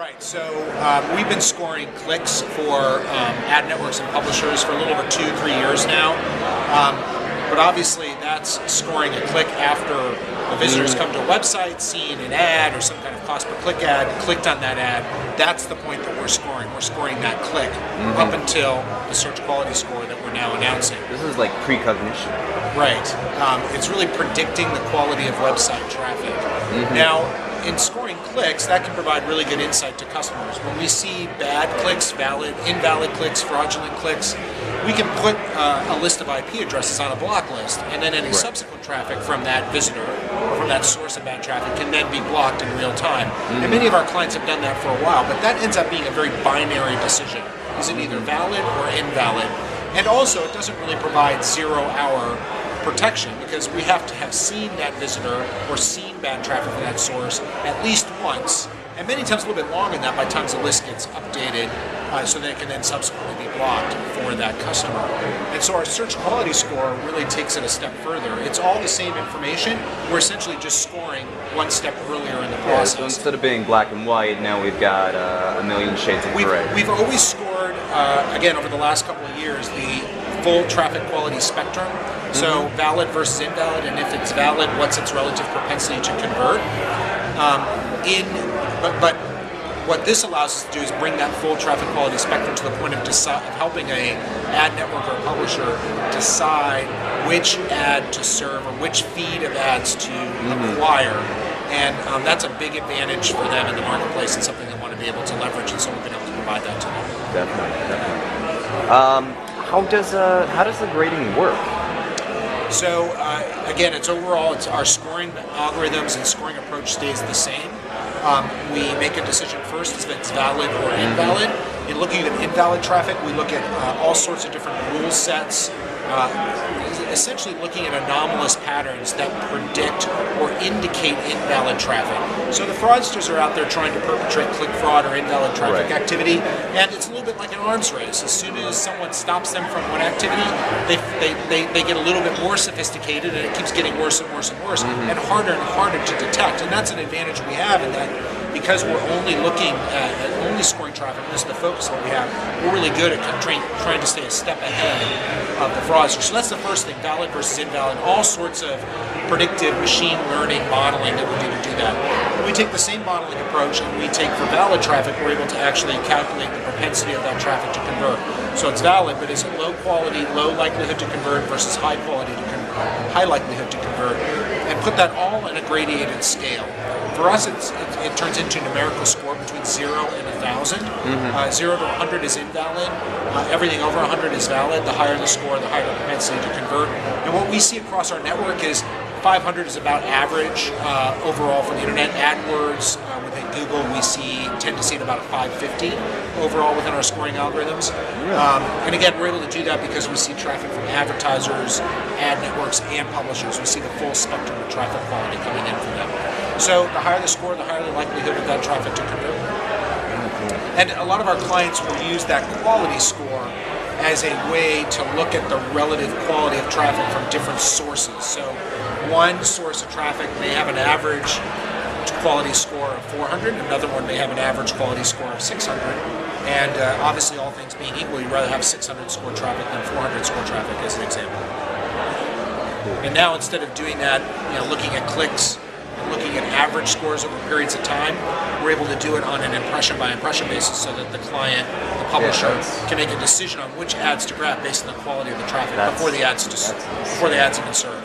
Right, so we've been scoring clicks for ad networks and publishers for a little over 2-3 years now. But obviously that's scoring a click after the visitors come to a website, seen an ad or some kind of cost per click ad, clicked on that ad. That's the point that we're scoring. We're scoring that click up until the search quality score that we're now announcing. This is like precognition. Right. It's really predicting the quality of website traffic. Now, in scoring clicks, that can provide really good insight to customers. When we see bad clicks, invalid clicks, fraudulent clicks, we can put a list of IP addresses on a block list, and then any subsequent traffic from that visitor or from that source of bad traffic can then be blocked in real time. And many of our clients have done that for a while, but that ends up being a very binary decision. Is it either valid or invalid? And also, it doesn't really provide 0-hour protection because we have to have seen that visitor or seen bad traffic from that source at least once, and many times a little bit longer than that by the time the list gets updated so that it can then subsequently be blocked for that customer. And so our search quality score really takes it a step further. It's all the same information. We're essentially just scoring one step earlier in the process. So instead of being black and white, now we've got a million shades of gray. We've always scored, again, over the last couple of years, the full traffic quality spectrum. So valid versus invalid, and if it's valid, what's its relative propensity to convert? But what this allows us to do is bring that full traffic quality spectrum to the point of helping a ad network or publisher decide which ad to serve or which feed of ads to acquire. And that's a big advantage for them in the marketplace and something they want to be able to leverage, and so we've been able to provide that to them. Definitely. How does the grading work? So again, it's our scoring algorithms and scoring approach stays the same. We make a decision first if it's valid or invalid. In looking at invalid traffic, we look at all sorts of different rule sets, essentially looking at anomalous patterns that predict or indicate invalid traffic. So the fraudsters are out there trying to perpetrate click fraud or invalid traffic activity, and it's a little bit like an arms race. As soon as someone stops them from one activity, they get a little bit more sophisticated, and it keeps getting worse and worse and worse, and harder to detect. And that's an advantage we have in that because we're only looking at only scoring traffic, and this is the focus of what we have, we're really good at trying to stay a step ahead of the fraudsters. So that's the first thing, valid versus invalid, all sorts of predictive machine learning modeling that we do to do that. When we take the same modeling approach and we take for valid traffic, we're able to actually calculate the propensity of that traffic to convert. So it's valid, but is it low quality, low likelihood to convert versus high quality high likelihood to convert, and put that all in a gradated scale. For us, it turns into a numerical score between 0 and 1,000. 0 to 100 is invalid. Everything over 100 is valid. The higher the score, the higher the propensity to convert. And what we see across our network is 500 is about average overall for the internet. AdWords within Google, we tend to see it about a 550 overall within our scoring algorithms. And again, we're able to do that because we see traffic from advertisers, ad networks, and publishers. We see the full spectrum of traffic quality coming in from them. So the higher the score, the higher the likelihood of that traffic to convert. And a lot of our clients will use that quality score as a way to look at the relative quality of traffic from different sources. So one source of traffic may have an average quality score of 400, another one may have an average quality score of 600, and obviously all things being equal, you'd rather have 600 score traffic than 400 score traffic as an example. And now instead of doing that, looking at clicks, looking at average scores over periods of time, we're able to do it on an impression by impression basis so that the client, the publisher, can make a decision on which ads to grab based on the quality of the traffic before the ads even serve.